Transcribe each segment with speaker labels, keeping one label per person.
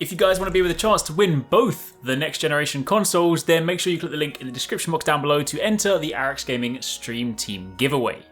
Speaker 1: If you guys want to be with a chance to win both the next generation consoles, then make sure you click the link in the description box down below to enter the Arekkz Gaming Stream Team giveaway.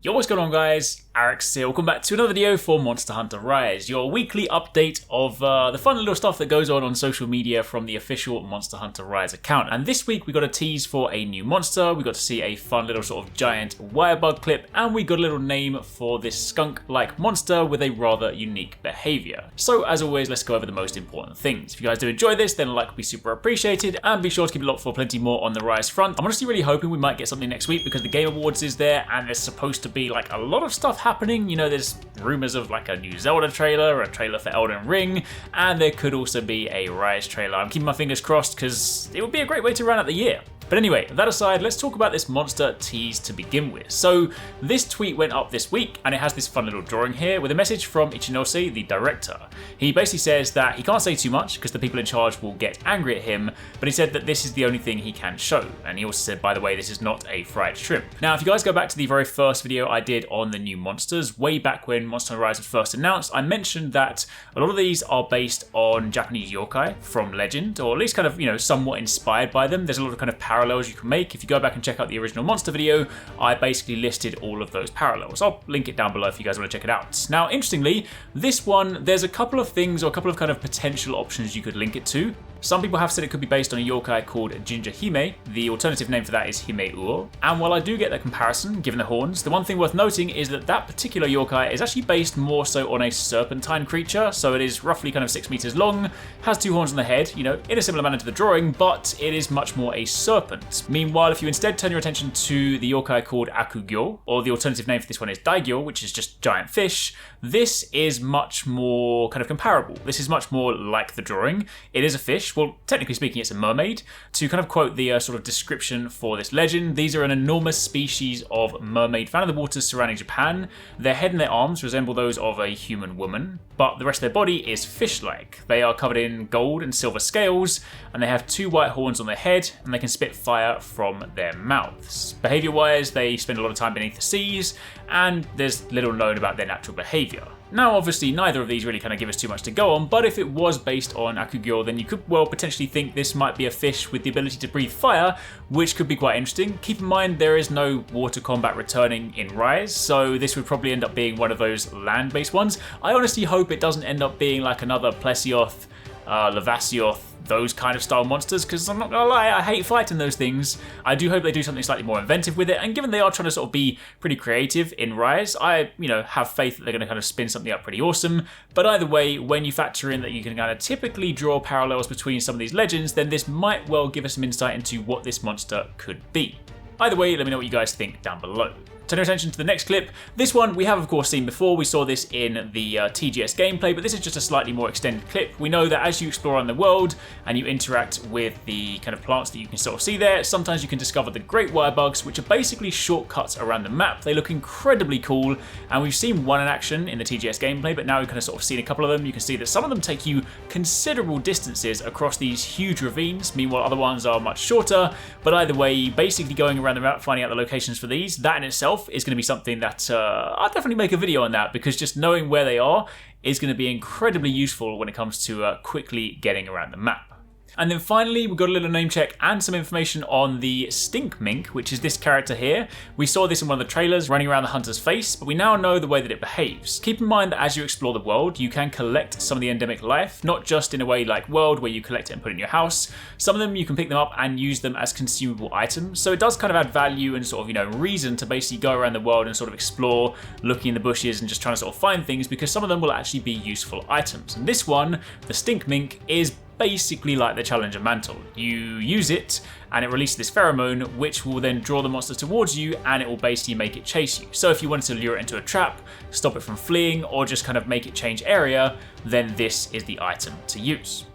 Speaker 1: Yo, what's going on guys? Arekkz here. Welcome back to another video for Monster Hunter Rise, your weekly update of the fun little stuff that goes on social media from the official Monster Hunter Rise account. And this week we got a tease for a new monster, we got to see a fun little sort of giant wire bug clip, and we got a little name for this skunk-like monster with a rather unique behavior. So as always, let's go over the most important things. If you guys do enjoy this, then a like would be super appreciated, and be sure to keep it locked for plenty more on the Rise front. I'm honestly really hoping we might get something next week because the Game Awards is there, and there's supposed to be like a lot of stuff happening. You know, there's rumors of like a new Zelda trailer, a trailer for Elden Ring, and there could also be a Rise trailer. I'm keeping my fingers crossed because it would be a great way to round out the year. But anyway, that aside, let's talk about this monster tease to begin with. So this tweet went up this week and it has this fun little drawing here with a message from Ichinose, the director. He basically says that he can't say too much because the people in charge will get angry at him, but he said that this is the only thing he can show. And he also said, by the way, this is not a fried shrimp. Now, if you guys go back to the very first video I did on the new monsters, way back when Monster Hunter Rise was first announced, I mentioned that a lot of these are based on Japanese yokai from legend, or at least kind of, you know, somewhat inspired by them. There's a lot of kind of parallels you can make. If you go back and check out the original monster video, I basically listed all of those parallels. I'll link it down below if you guys want to check it out. Now, interestingly, this one, there's a couple of things or a couple of kind of potential options you could link it to. Some people have said it could be based on a yokai called Jinjihime. The alternative name for that is Hime-Uo. And while I do get that comparison, given the horns, the one thing worth noting is that that particular yokai is actually based more so on a serpentine creature. So it is roughly kind of 6 meters long, has 2 horns on the head, you know, in a similar manner to the drawing, but it is much more a serpent. Meanwhile, if you instead turn your attention to the yokai called Akugio, or the alternative name for this one is Daigyo, which is just giant fish, this is much more kind of comparable. This is much more like the drawing. It is a fish. Well, technically speaking, it's a mermaid. To kind of quote the sort of description for this legend, these are an enormous species of mermaid found in the waters surrounding Japan. Their head and their arms resemble those of a human woman, but the rest of their body is fish-like. They are covered in gold and silver scales, and they have 2 white horns on their head, and they can spit fire from their mouths. Behavior-wise, they spend a lot of time beneath the seas, and there's little known about their natural behavior. Now, obviously, neither of these really kind of give us too much to go on, but if it was based on Akugyo, then you could well potentially think this might be a fish with the ability to breathe fire, which could be quite interesting. Keep in mind, there is no water combat returning in Rise, so this would probably end up being one of those land-based ones. I honestly hope it doesn't end up being like another Plesioth, Lavasioth, those kind of style monsters, because I'm not gonna lie, I hate fighting those things. I do hope they do something slightly more inventive with it, and given they are trying to sort of be pretty creative in Rise, I, you know, have faith that they're gonna kind of spin something up pretty awesome. But either way, when you factor in that you can kind of typically draw parallels between some of these legends, then this might well give us some insight into what this monster could be. Either way, let me know what you guys think down below. Turn your attention to the next clip. This one we have of course seen before. We saw this in the TGS gameplay, but this is just a slightly more extended clip. We know that as you explore around the world and you interact with the kind of plants that you can sort of see there, sometimes you can discover the great wire bugs, which are basically shortcuts around the map. They look incredibly cool, and we've seen one in action in the TGS gameplay, but now we've kind of sort of seen a couple of them. You can see that some of them take you considerable distances across these huge ravines, meanwhile other ones are much shorter. But either way, basically going around the map, finding out the locations for these, that in itself is going to be something that I'll definitely make a video on that, because just knowing where they are is going to be incredibly useful when it comes to quickly getting around the map. And then finally, we got a little name check and some information on the Stink Mink, which is this character here. We saw this in one of the trailers running around the hunter's face, but we now know the way that it behaves. Keep in mind that as you explore the world, you can collect some of the endemic life, not just in a way like World where you collect it and put it in your house. Some of them you can pick them up and use them as consumable items. So it does kind of add value and sort of, you know, reason to basically go around the world and sort of explore, looking in the bushes and just trying to sort of find things, because some of them will actually be useful items. And this one, the Stink Mink, is basically like the Challenger Mantle. You use it and it releases this pheromone, which will then draw the monster towards you, and it will basically make it chase you. So if you wanted to lure it into a trap, stop it from fleeing, or just kind of make it change area, then this is the item to use.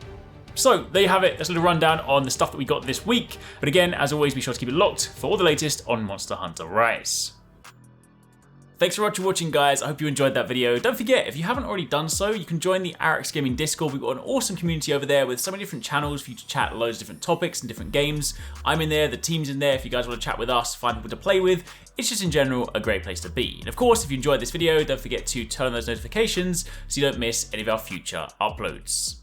Speaker 1: So there you have it. That's a little rundown on the stuff that we got this week. But again, as always, be sure to keep it locked for all the latest on Monster Hunter Rise. Thanks so much for watching, guys. I hope you enjoyed that video. Don't forget, if you haven't already done so, you can join the Arekkz Gaming Discord. We've got an awesome community over there with so many different channels for you to chat loads of different topics and different games. I'm in there, the team's in there if you guys want to chat with us, find people to play with. It's just in general a great place to be. And of course, if you enjoyed this video, don't forget to turn on those notifications so you don't miss any of our future uploads.